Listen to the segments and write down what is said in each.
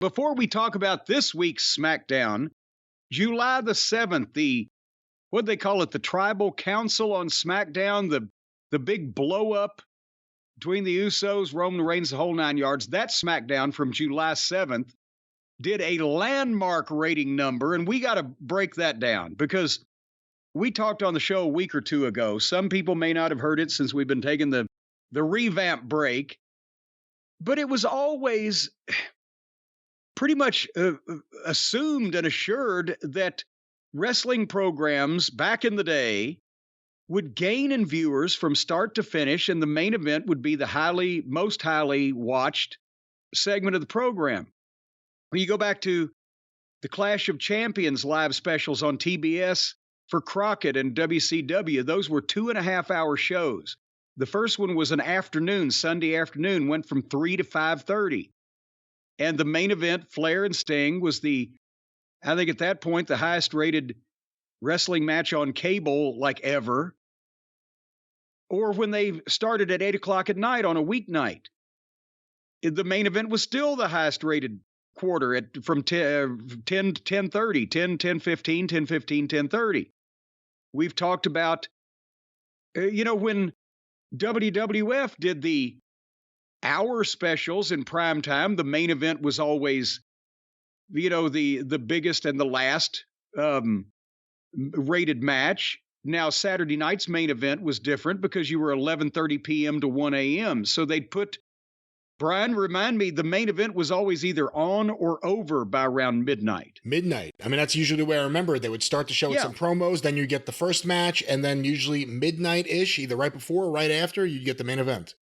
Before we talk about this week's SmackDown, July the 7th, what they call it, the Tribal Council on SmackDown, the big blow up between the Usos, Roman Reigns, the whole 9 yards. That SmackDown from July 7th did a landmark rating number, and we got to break that down because we talked on the show a week or two ago. Some people may not have heard it since we've been taking the revamp break, but it was always pretty much assumed and assured that wrestling programs back in the day would gain in viewers from start to finish, and the main event would be the most highly watched segment of the program. When you go back to the Clash of Champions live specials on TBS for Crockett and WCW, those were 2.5-hour shows. The first one was an afternoon, Sunday afternoon, went from 3 to 5:30. And the main event, Flair and Sting, was I think at that point, the highest rated wrestling match on cable like ever. Or when they started at 8 o'clock at night on a weeknight, the main event was still the highest rated quarter from 10 to 10:30, 10:15, 10:15, 10:30. We've talked about, when WWF did the hour specials in prime time, the main event was always, the biggest and the last rated match. Now, Saturday night's main event was different because you were 11:30 p.m. to 1 a.m. So they'd put, Brian, remind me, the main event was always either on or over by around midnight. Midnight. I mean, that's usually the way I remember it. They would start the show with some promos, then you get the first match, and then usually midnight-ish, either right before or right after, you'd get the main event.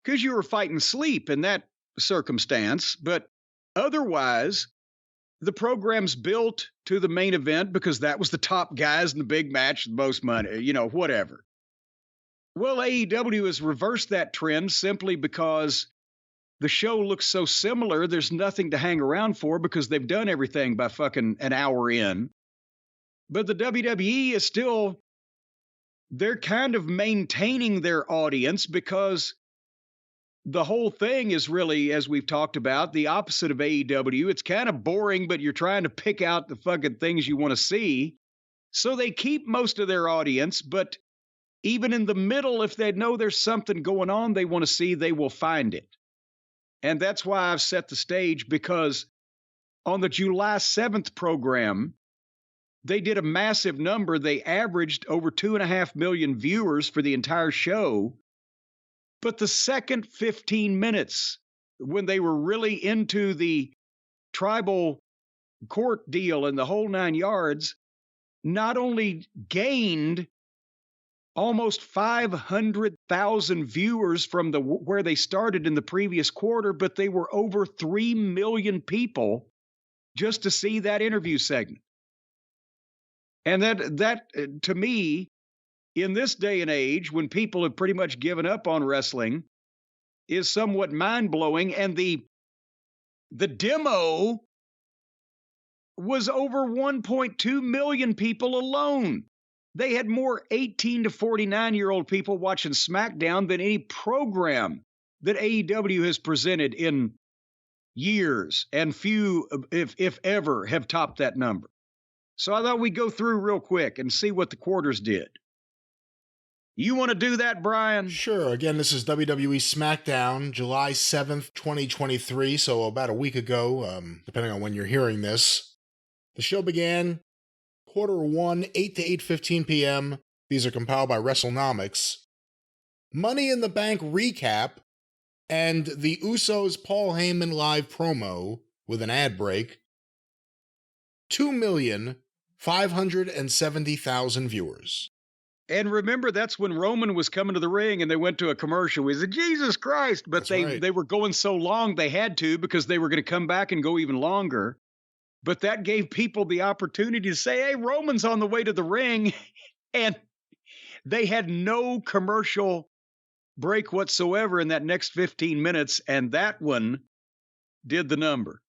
Because you were fighting sleep in that circumstance, but otherwise, the program's built to the main event because that was the top guys in the big match, the most money, whatever. Well, AEW has reversed that trend simply because the show looks so similar, there's nothing to hang around for because they've done everything by fucking an hour in. But the WWE is still, they're kind of maintaining their audience because the whole thing is really, as we've talked about, the opposite of AEW. It's kind of boring, but you're trying to pick out the fucking things you want to see. So they keep most of their audience, but even in the middle, if they know there's something going on they want to see, they will find it. And that's why I've set the stage, because on the July 7th program, they did a massive number. They averaged over 2.5 million viewers for the entire show. But the second 15 minutes, when they were really into the tribal court deal and the whole 9 yards, not only gained almost 500,000 viewers from where they started in the previous quarter, but they were over 3 million people just to see that interview segment. And that to me, in this day and age, when people have pretty much given up on wrestling, is somewhat mind-blowing. And the demo was over 1.2 million people alone. They had more 18 to 49-year-old people watching SmackDown than any program that AEW has presented in years, and few, if ever, have topped that number. So I thought we'd go through real quick and see what the quarters did. You want to do that, Brian? Sure. Again, this is WWE Smackdown, July 7th, 2023, so about a week ago, depending on when you're hearing this. The show began quarter 1, 8 to 8:15 p.m. These are compiled by WrestleNomics. Money in the Bank recap, and the Usos Paul Heyman live promo with an ad break. 2,570,000 viewers. And remember, that's when Roman was coming to the ring and they went to a commercial. We said, Jesus Christ. But they were going so long they had to, because they were going to come back and go even longer. But that gave people the opportunity to say, hey, Roman's on the way to the ring. And they had no commercial break whatsoever in that next 15 minutes. And that one did the number.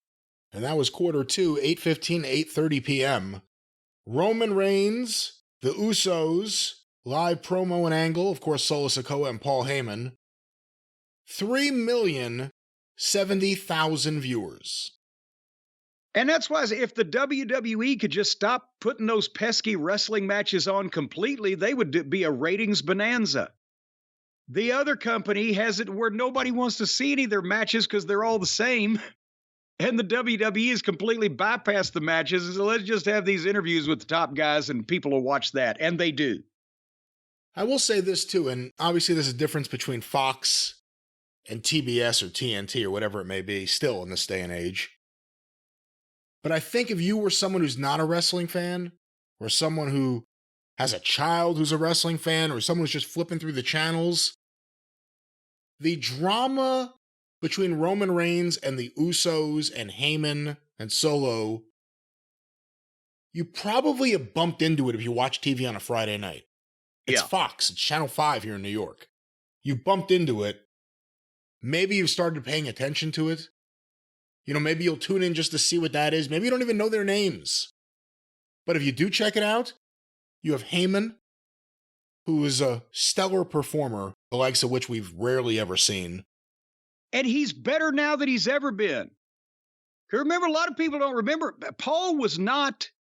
And that was quarter 2, 8:15 to 8:30 p.m. Roman Reigns, the Usos, live promo and angle, of course, Solo Sikoa and Paul Heyman. 3,070,000 viewers. And that's why if the WWE could just stop putting those pesky wrestling matches on completely, they would be a ratings bonanza. The other company has it where nobody wants to see any of their matches because they're all the same. And the WWE has completely bypassed the matches. So let's just have these interviews with the top guys and people will watch that. And they do. I will say this too, and obviously there's a difference between Fox and TBS or TNT or whatever it may be still in this day and age. But I think if you were someone who's not a wrestling fan, or someone who has a child who's a wrestling fan, or someone who's just flipping through the channels, the drama between Roman Reigns and the Usos and Heyman and Solo, you probably have bumped into it if you watch TV on a Friday night. It's Fox. It's Channel 5 here in New York. You've bumped into it. Maybe you've started paying attention to it. You know, maybe you'll tune in just to see what that is. Maybe you don't even know their names. But if you do check it out, you have Heyman, who is a stellar performer, the likes of which we've rarely ever seen. And he's better now than he's ever been. Remember, a lot of people don't remember, Paul was not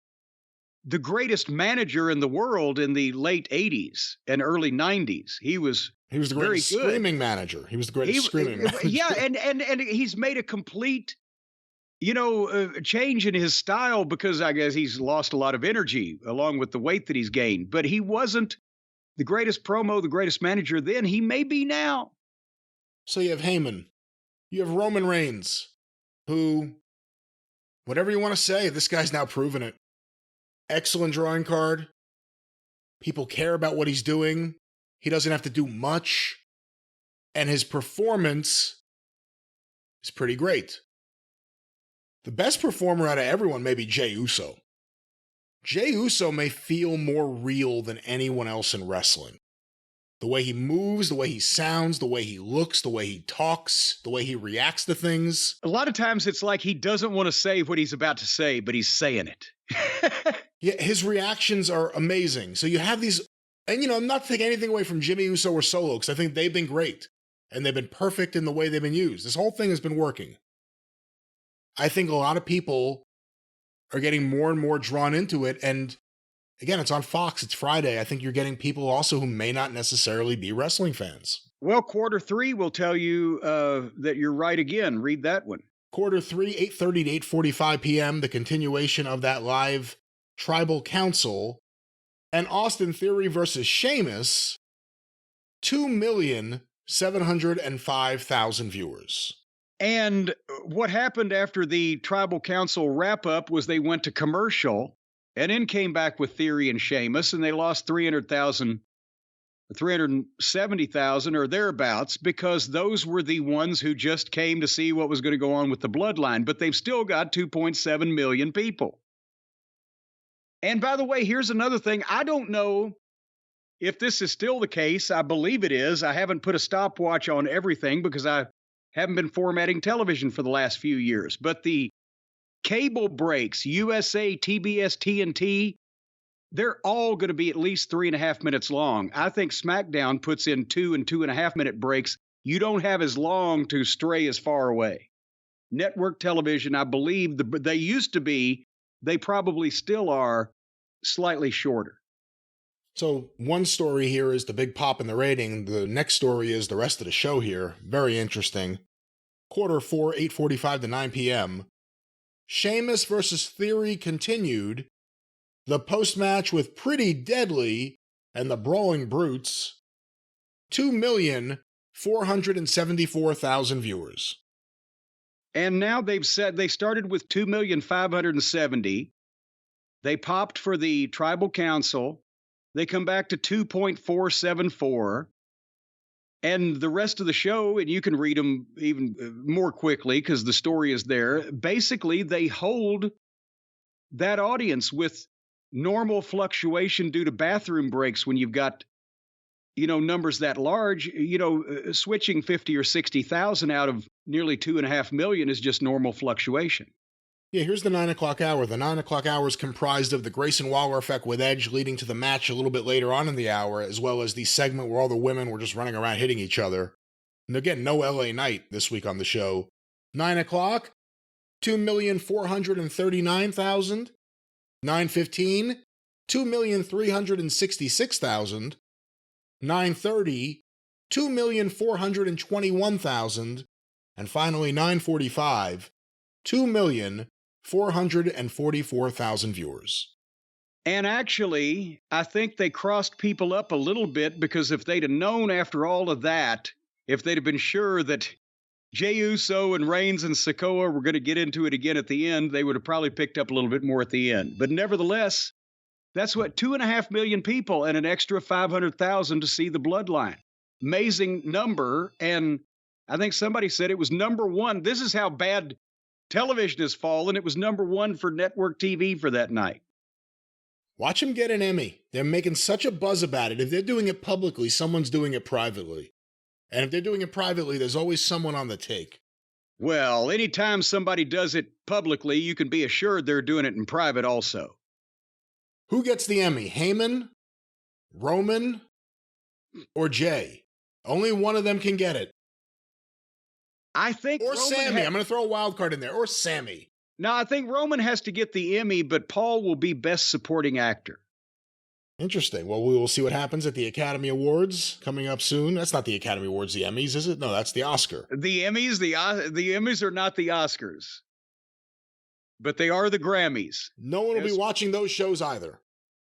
the greatest manager in the world in the late 80s and early 90s. He was the greatest screaming manager. He was the greatest screaming manager. Yeah, and he's made a complete, change in his style because I guess he's lost a lot of energy along with the weight that he's gained. But he wasn't the greatest promo, the greatest manager then. He may be now. So you have Heyman. You have Roman Reigns, who, whatever you want to say, this guy's now proven it. Excellent drawing card. People care about what he's doing. He doesn't have to do much. And his performance is pretty great. The best performer out of everyone may be Jey Uso. Jey Uso may feel more real than anyone else in wrestling. The way he moves, the way he sounds, the way he looks, the way he talks, the way he reacts to things. A lot of times it's like he doesn't want to say what he's about to say, but he's saying it. Yeah, his reactions are amazing. So you have these, and I'm not taking anything away from Jimmy Uso or Solo, because I think they've been great. And they've been perfect in the way they've been used. This whole thing has been working. I think a lot of people are getting more and more drawn into it, and again, it's on Fox. It's Friday. I think you're getting people also who may not necessarily be wrestling fans. Well, quarter 3 will tell you that you're right again. Read that one. Quarter 3, 8:30 to 8:45 p.m., the continuation of that live Tribal Council. And Austin Theory versus Sheamus, 2,705,000 viewers. And what happened after the Tribal Council wrap-up was they went to commercial, and then came back with Theory and Sheamus, and they lost 370,000 or thereabouts, because those were the ones who just came to see what was going to go on with the bloodline. But they've still got 2.7 million people. And by the way, here's another thing. I don't know if this is still the case. I believe it is. I haven't put a stopwatch on everything because I haven't been formatting television for the last few years. But the cable breaks, USA, TBS, TNT, they're all going to be at least 3.5 minutes long. I think SmackDown puts in 2 and 2.5 minute breaks. You don't have as long to stray as far away. Network television, I believe they used to be, they probably still are, slightly shorter. So one story here is the big pop in the rating. The next story is the rest of the show here. Very interesting. Quarter 4, 8:45 to 9 p.m. Sheamus versus Theory continued. The post-match with Pretty Deadly and the Brawling Brutes. 2,474,000 viewers. And now they've said they started with 2,570,000. They popped for the Tribal Council. They come back to 2.474. And the rest of the show, and you can read them even more quickly because the story is there. Basically, they hold that audience with normal fluctuation due to bathroom breaks when you've got, numbers that large. Switching 50 or 60,000 out of nearly 2.5 million is just normal fluctuation. Yeah, here's the 9 o'clock hour. The 9 o'clock hour is comprised of the Grayson Waller effect with Edge leading to the match a little bit later on in the hour, as well as the segment where all the women were just running around hitting each other. And again, no LA Knight this week on the show. 9 o'clock, 2,439,000. 915, 2,366,000. 930, 2,421,000. And finally, 945, 2,444,000 viewers. And actually, I think they crossed people up a little bit, because if they'd have known after all of that, if they'd have been sure that Jey Uso and Reigns and Sikoa were going to get into it again at the end, they would have probably picked up a little bit more at the end. But nevertheless, that's what, 2.5 million people and an extra 500,000 to see the Bloodline. Amazing number. And I think somebody said it was number one. This is how bad television has fallen. It was number one for network TV for that night. Watch them get an Emmy. They're making such a buzz about it. If they're doing it publicly, someone's doing it privately. And if they're doing it privately, there's always someone on the take. Well, anytime somebody does it publicly, you can be assured they're doing it in private also. Who gets the Emmy? Heyman, Roman, or Jay? Only one of them can get it. I think Or Roman Sammy. I'm going to throw a wild card in there. Or Sammy. No, I think Roman has to get the Emmy, but Paul will be Best Supporting Actor. Interesting. Well, we will see what happens at the Academy Awards coming up soon. That's not the Academy Awards, the Emmys, is it? No, that's the Oscar. The Emmys are not the Oscars, but they are the Grammys. No one will be watching those shows either.